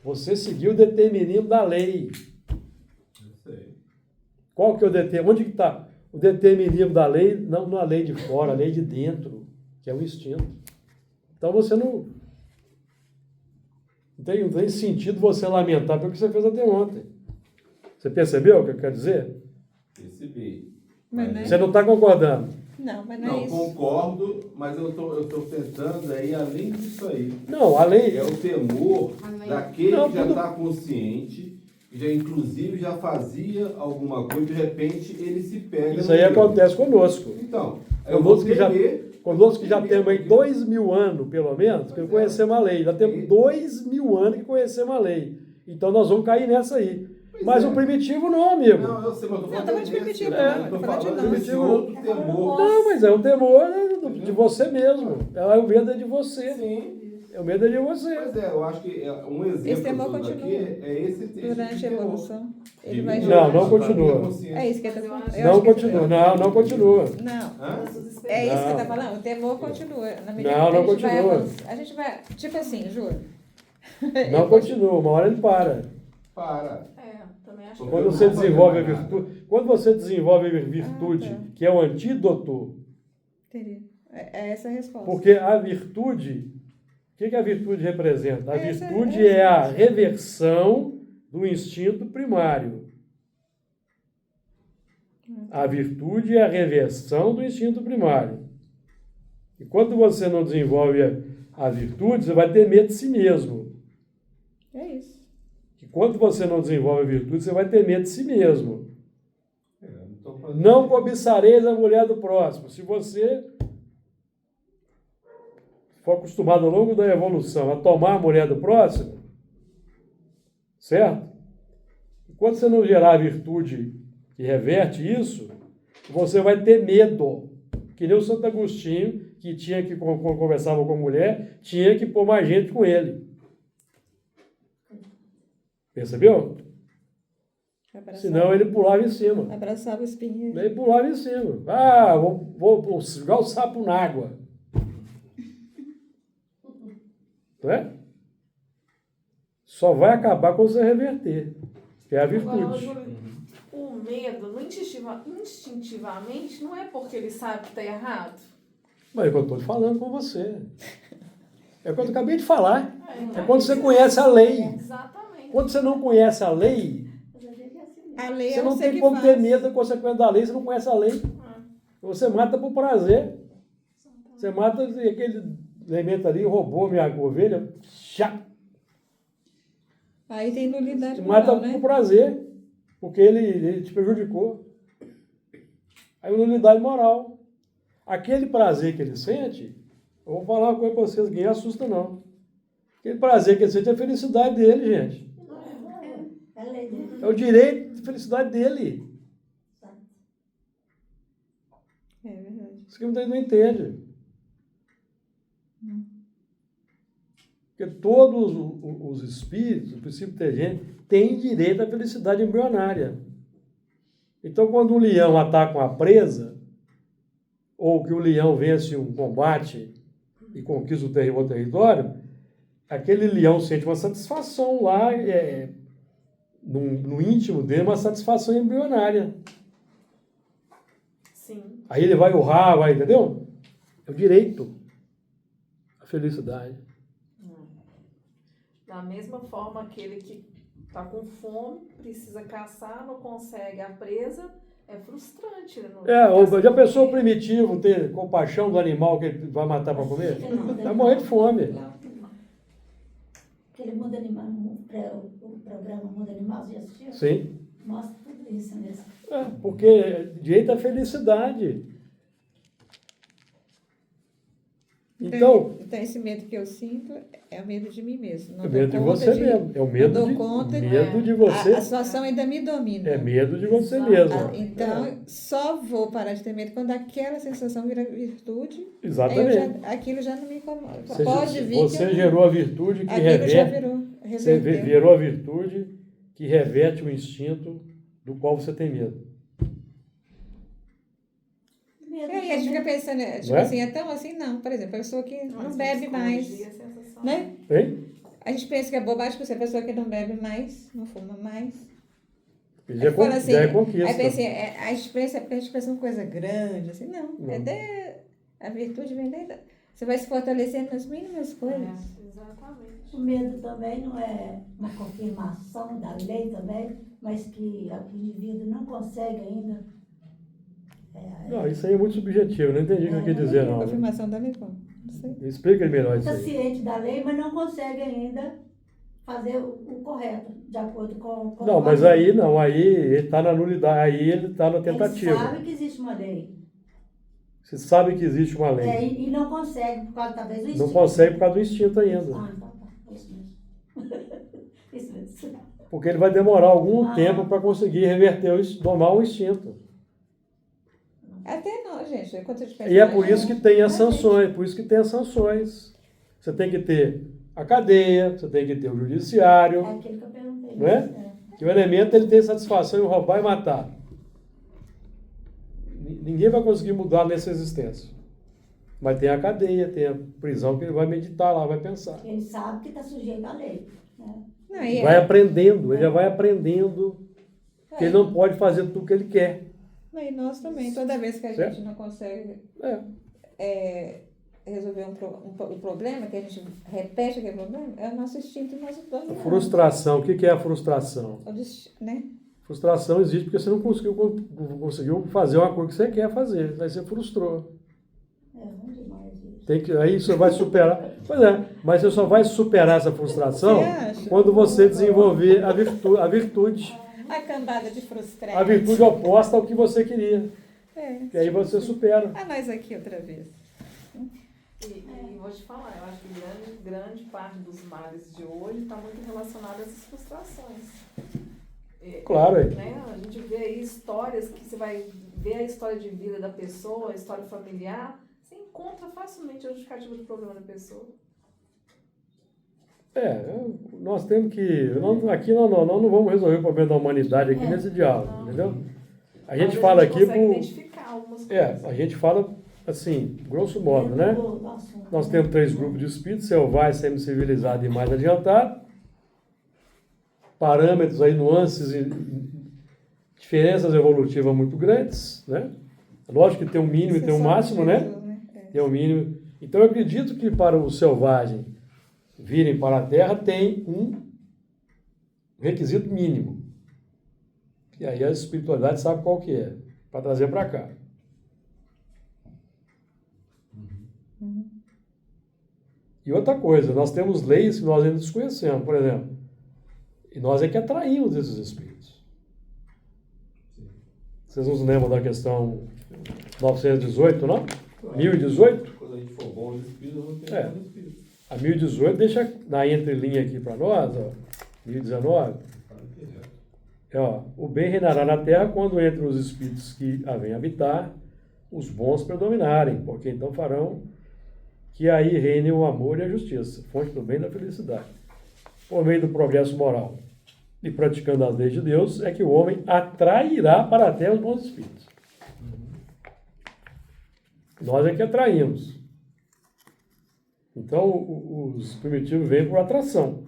Você seguiu o determinismo da lei. Qual que é o determinismo? Onde que está o determinismo da lei? Não a lei de fora, a lei de dentro, que é o instinto. Então você não tem sentido você lamentar pelo que você fez até ontem. Você percebeu o que eu quero dizer? Percebi. Mas Você não está concordando? não, mas não é Não, isso. concordo, mas eu tô tentando aí além disso aí. Não, a lei... É o temor Amém. daquele Não, que já tudo- está consciente, que já inclusive já fazia alguma coisa, de repente ele se pega. Isso no aí erro. acontece conosco. Então, eu vou Conosco que já temos aí 2000 anos, pelo menos, que Pois é. conhecemos a lei. Já temos 2000 anos que conhecemos a lei. Então nós vamos cair nessa aí. Pois Mas é. o primitivo não, amigo. Não, eu sei, mas eu tô Não, falando tá falando de desse, primitivo, né? não, Eu tô tá falando de falando desse nós. outro temor. Não, mas é um temor de você mesmo. É o medo é de você. Sim. É o medo é de você. Pois é, eu acho que um exemplo Esse temor disso continua daqui é esse texto Durante de a temor. evolução. Ele De vai mim, Não, jogar. não continua. É isso que ele está Mas eu falando. acho- Eu Não acho que continua. Não continua. Não. Hã? É isso que Não. está falando? O temor continua. Na medida Não, que não a gente vai continua. avançar- A gente vai. Tipo assim, Júlio. Não continua. Uma hora ele para. Para. Também acho que Quando Eu você não vou desenvolve a fazer mais virtude, quando você desenvolve a virtude, tá. que é o antídoto, Entendi. É essa a resposta. porque a virtude, o que a virtude representa? A Essa- virtude essa- é a reversão do instinto primário. A virtude é a reversão do instinto primário. E quando você não desenvolve a virtude, você vai ter medo de si mesmo. É isso. E quando você não desenvolve a virtude, você vai ter medo de si mesmo. Não tô falando- Não cobiçareis a mulher do próximo. Se você for acostumado ao longo da evolução a tomar a mulher do próximo, certo? E quando você não gerar a virtude que reverte isso, você vai ter medo. Que nem o Santo Agostinho, que tinha que, quando conversava com a mulher, tinha que pôr mais gente com ele. Percebeu? Senão ele pulava em cima. Abraçava o espinho. Ele pulava em cima. Ah, vou jogar o sapo na água. Não é? Só vai acabar quando você reverter. Que é a Agora, virtude. Júlio, o medo, instintivamente, não é porque ele sabe que está errado. Mas é o que eu estou falando com você. É o que eu acabei de falar. É quando você conhece a lei. Exatamente. Quando você não conhece a lei, A lei você é não você tem que como faz. ter medo da consequência da lei, você não conhece a lei. Você mata por prazer. Você mata aquele elemento ali, roubou minha ovelha, chá. Aí tem nulidade Mata moral, né? por prazer, porque ele te prejudicou. Aí nulidade moral. Aquele prazer que ele sente, eu vou falar uma coisa para vocês, ninguém assusta não. Aquele prazer que ele sente é a felicidade dele, gente. É lei dele. É o direito de felicidade dele. É verdade. Isso que muita gente não entende. Porque todos os espíritos, o princípio inteligente, têm direito à felicidade embrionária. Então, quando um leão ataca uma presa, ou que o leão vence um combate e conquista o território, aquele leão sente uma satisfação lá, no íntimo dele, uma satisfação embrionária. Sim. Aí ele vai urrar, vai, entendeu? É o direito à felicidade. Da mesma forma, aquele que está com fome, precisa caçar, não consegue a presa, é frustrante. Já pensou o primitivo ter compaixão do animal que ele vai matar para comer? Vai morrer de fome. Aquele Mundo Animal, o programa Mundo Animal, você já assistiu? Sim. Mostra tudo isso mesmo. Porque direito à felicidade. Então, esse medo que eu sinto é o medo de mim mesmo. Não é dou medo de conta você mesmo. É o medo não dou conta de você. A situação ainda me domina. É medo de você mesmo. Então, só vou parar de ter medo quando aquela sensação vira virtude. Exatamente. Aquilo já não me incomoda. Você, Pode vir. você gerou a virtude que aquilo já reverte. virou. Você gerou a virtude que reverte o instinto do qual você tem medo. E a gente fica pensando, tipo assim, é tão assim, não. Por exemplo, a pessoa que não bebe mais. Né? Hein? A gente pensa que é bobagem, porque a pessoa que não bebe mais, não fuma mais. Já é conquista. Aí pensa, a gente pensa uma coisa grande, assim, não. A virtude vem daí. Você vai se fortalecendo nas mínimas coisas. Exatamente. O medo também não é uma confirmação da lei também, mas que o indivíduo não consegue ainda. Não, isso aí é muito subjetivo, não entendi o que eu quis dizer, não. Confirmação da lei, como? Não sei. Explica melhor isso Está aí. ciente da lei, mas não consegue ainda fazer o correto, de acordo com Não, mas aí não, aí ele está na nulidade, aí ele está na ele tentativa. sabe que existe uma lei. Você sabe que existe uma lei. E não consegue, por causa talvez do instinto. Não consegue por causa do instinto ainda. Então tá. Isso mesmo. Isso mesmo. Porque ele vai demorar algum tempo para conseguir reverter, domar o instinto. Até não, gente. E é por isso que tem as sanções, por isso que tem as sanções. Você tem que ter a cadeia, você tem que ter o judiciário. É aquilo que eu perguntei. Não é? Que o elemento ele tem satisfação em roubar e matar. Ninguém vai conseguir mudar nessa existência. Mas tem a cadeia, tem a prisão que ele vai meditar lá, vai pensar. Ele sabe que está sujeito à lei. Né? Vai aprendendo, ele já vai aprendendo que ele não pode fazer tudo o que ele quer. E nós também, toda vez que a gente não consegue resolver um problema, que a gente repete aquele problema, é o nosso instinto e o nosso plano. Frustração, o que é a frustração? Né? Frustração existe porque você não conseguiu fazer uma coisa que você quer fazer, aí você frustrou. É ruim demais isso. Aí você vai superar. Pois é, mas você só vai superar essa frustração quando você desenvolver a virtude. A cambada de frustrados. A virtude oposta ao que você queria. E aí você supera. Nós aqui outra vez. E vou te falar, eu acho que grande parte dos males de hoje está muito relacionada a essas frustrações. Claro, né? A gente vê aí histórias que você vai ver a história de vida da pessoa, a história familiar, você encontra facilmente a justificativa do problema da pessoa. Nós temos que... Aqui nós não vamos resolver o problema da humanidade aqui nesse diálogo, entendeu? A gente fala aqui identificar algumas coisas. A gente fala assim, grosso modo, né? Nós temos 3 grupos de espíritos: selvagem, semi-civilizado e mais adiantado. Parâmetros aí, nuances e diferenças evolutivas muito grandes, né? Lógico que tem um mínimo e tem um máximo, né? Tem um mínimo. Então eu acredito que para o selvagem virem para a Terra tem um requisito mínimo. E aí a espiritualidade sabe qual que é, para trazer para cá. E outra coisa, nós temos leis que nós ainda desconhecemos, por exemplo. E nós é que atraímos esses espíritos. Vocês não se lembram da questão 918, não? 1018? Quando a gente for bom os espíritos, vamos ter bons espíritos. A 1018 deixa na entrelinha aqui para nós, 1019. O bem reinará na terra quando entre os espíritos que a vêm habitar, os bons predominarem, porque então farão que aí reine o amor e a justiça, fonte do bem e da felicidade. Por meio do progresso moral e praticando as leis de Deus, é que o homem atrairá para a terra os bons espíritos. Nós é que atraímos. Então, os primitivos vêm por atração,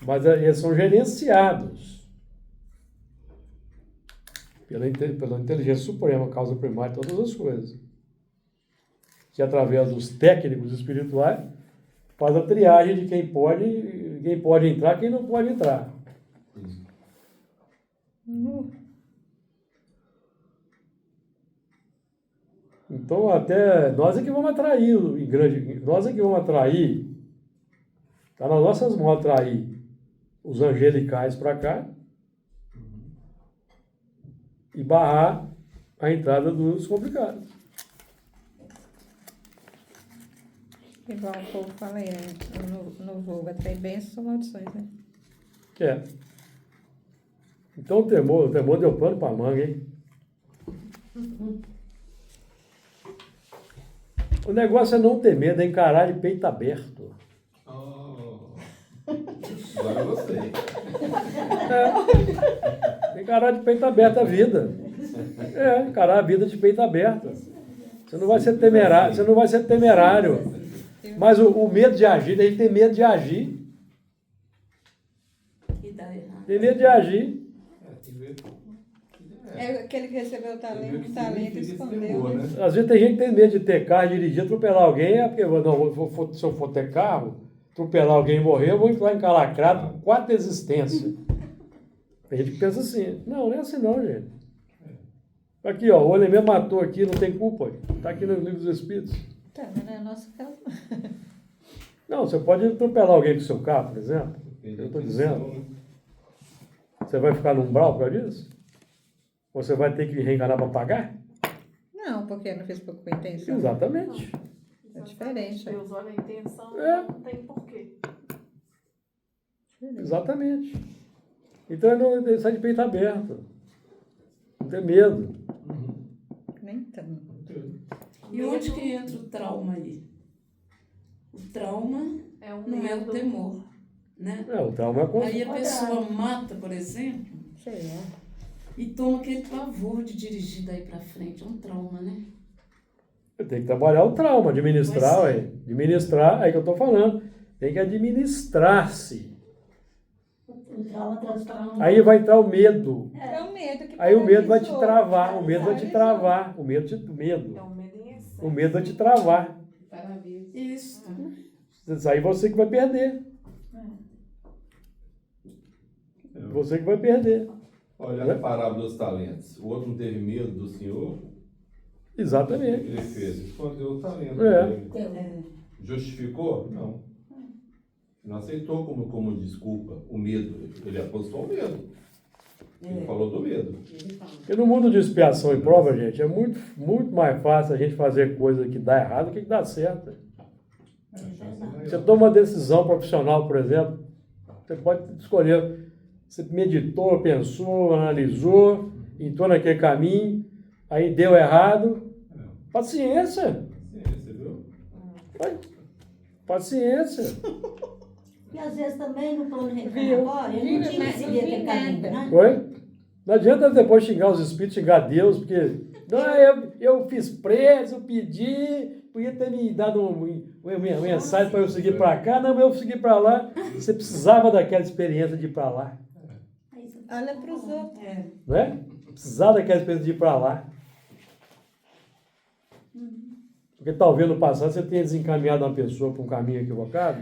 mas eles são gerenciados pela inteligência suprema, causa primária de todas as coisas, que através dos técnicos espirituais faz a triagem de quem pode entrar e quem não pode entrar. Então, até nós é que vamos atrair, nós é que vamos atrair, está nas nossas mãos atrair os angelicais para cá e barrar a entrada dos complicados. Igual o povo fala aí, no vulgo, até bênçãos ou maldições, né? É. Então o temor deu pano para manga, hein? O negócio é não ter medo, é encarar de peito aberto. Agora eu gostei. Encarar de peito aberto a vida. Encarar a vida de peito aberto. Você não vai ser temerário. Mas o medo de agir, a gente tem medo de agir. E dá errado. Tem medo de agir. É aquele que recebeu o talento e escondeu, Temor, né? né? Às vezes tem gente que tem medo de ter carro, dirigir, atropelar alguém, porque não, se eu for ter carro, atropelar alguém e morrer, eu vou entrar encalacrado 4 existências. Tem gente que pensa assim. Não é assim não, gente. Aqui, ó, o homem mesmo matou aqui, não tem culpa. Está aqui no livro dos Espíritos. Tá, mas não é nosso caso. Não, você pode atropelar alguém com o seu carro, por exemplo. Eu estou dizendo. Você vai ficar no umbral por causa disso? Ou você vai ter que reencarnar para pagar? Não, porque não fez com intenção. Exatamente. É diferente. Deus olha a intenção, É. não tem porquê. Exatamente. Então não sai de peito aberto. Não tem medo. Nem tanto. E onde que entra o trauma aí? O trauma É um não é o medo. temor, né? O trauma é Aí a pessoa mata, por exemplo, Sei lá. e toma aquele pavor de dirigir daí pra frente. É um trauma, né? Tem que trabalhar o trauma, administrar, Pois é. ué. Administrar, é que eu estou falando. Tem que administrar-se. O trauma transforma. Aí vai entrar o medo. É o medo que Aí o medo vai te paralisou. travar. O medo vai te Paralisou. travar. É um medo em excesso. O medo vai te travar. Isso. Aí você que vai perder. Você que vai perder. Olha a parábola dos talentos. O outro não teve medo do Senhor. O que Exatamente. ele fez? Escondeu o talento É. dele. Justificou? Não. Não aceitou como desculpa o medo. Ele apostou o medo. Ele falou do medo. Porque no mundo de expiação e prova, gente, é muito, muito mais fácil a gente fazer coisa que dá errado do que dá certo. Você toma uma decisão profissional, por exemplo, você pode escolher. Você meditou, pensou, analisou, entrou naquele caminho, aí deu errado. Paciência. Você viu? Paciência. E às vezes também no plano reencarnatório, ele não tinha que seguir aquele caminho, né? Foi? Não adianta depois xingar os espíritos, xingar Deus, porque não, eu fiz preso, eu pedi, podia ter me dado uma mensagem para eu seguir para cá, não, eu segui para lá. Você precisava daquela experiência de ir para lá, Olha para os outros. não é? Precisava daquela experiência de ir para lá. Porque talvez no passado você tenha desencaminhado uma pessoa para um caminho equivocado.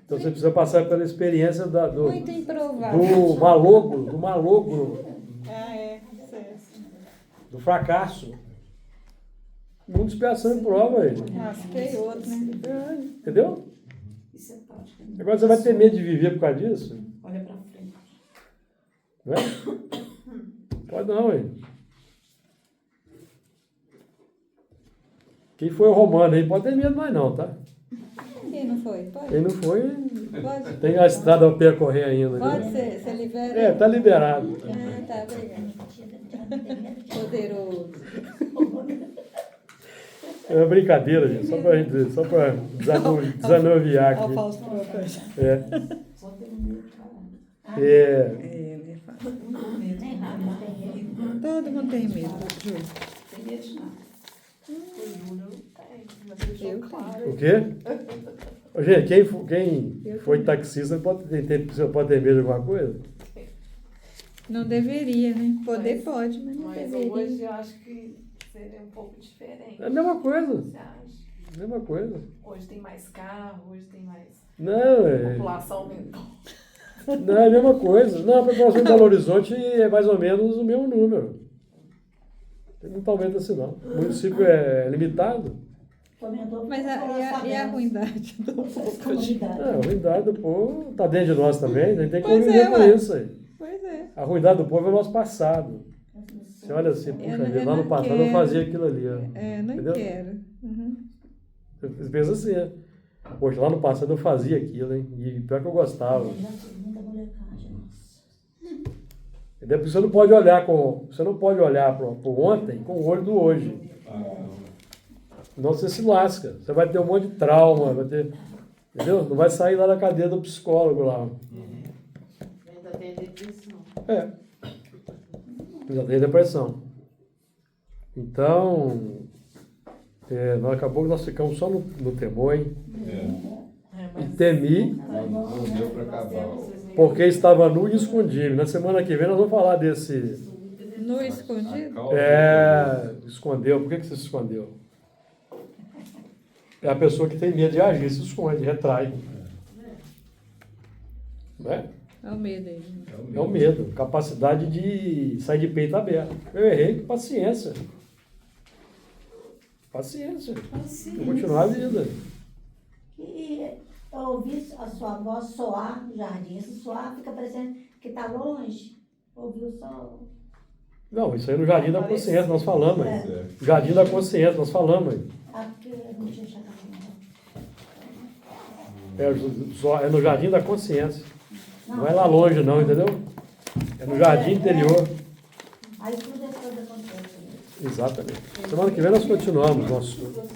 Então você precisa passar pela experiência Muito improvável. do malogro, Ah, é. do fracasso. Muita expiação e prova aí. Nossa, que outro, né? Entendeu? Isso é prática. né? Agora você vai ter medo de viver por causa disso? Olha pra frente. Não é? Pode não, hein? Quem foi o romano aí pode ter medo mais não, tá? Quem não foi? Pode? Quem não foi, Pode, tem a estrada a percorrer ainda. pode Né? ser, você libera. É, tá liberado. Ah, tá, obrigado. Poderoso. É uma brincadeira, gente, só pra gente dizer, só pra desanuviar Olha o aqui. Fausto colocou. É, Só tem medo de falar. é, Ele fala. Nem nada, tem medo. Todo mundo tem medo, Júlio. Tem medo de nada. O Júlio tem, mas deixou Eu claro. o quê? Ô, gente, quem foi taxista pode ter medo de alguma coisa? Não deveria, né? Poder Mas- pode, mas não Mas deveria. hoje eu acho que seria um pouco diferente. É a mesma coisa, Você acha? mesma coisa. Hoje tem mais carro, hoje tem mais. Não, A população aumentou. não é a mesma coisa. Não, a população de Belo Horizonte é mais ou menos o mesmo número. Não está aumentando assim, não. O município é limitado. Aumentou Mas e a ruindade do povo? comunidade. A ruindade do povo está dentro de nós também, a gente tem que Pois conviver é, com ué. isso aí. Pois é. A ruindade do povo é o nosso passado. Você olha assim, puxa vida, lá no não passado eu quero. fazia aquilo ali. Ó. É, não Entendeu? quero. Uhum. Você pensa assim, né? Poxa, lá no passado eu fazia aquilo, hein? E pior que eu gostava. Muita molecagem, nossa. Entendeu? Porque você não pode olhar para o ontem com o olho do hoje. Ah, não. Senão você se lasca. Você vai ter um monte de trauma, vai ter. Entendeu? Não vai sair lá da cadeia do psicólogo lá. Ainda tem depressão. É. Já tem depressão. Então, acabou que nós ficamos só no temor, hein? É. E temi, Não deu para acabar. porque estava nu e escondido. Na semana que vem nós vamos falar desse. No escondido? Escondeu. Por que você se escondeu? É a pessoa que tem medo de agir, se esconde, retrai. Né? Olha o medo aí. É o medo, capacidade de sair de peito aberto. Eu errei, paciência. Paciência. Vou continuar a vida. E eu ouvi a sua voz soar no jardim. Esse soar fica parecendo que está longe. Ouviu só. Não, isso aí é no Jardim da Consciência, nós falamos aí. É. Jardim da Consciência, nós falamos aí. Ah, porque eu não tinha chegado. É no Jardim da Consciência. Não é lá longe não, entendeu? É no Jardim Interior. Aí tudo é coisa acontece. Exatamente. Semana que vem nós continuamos nosso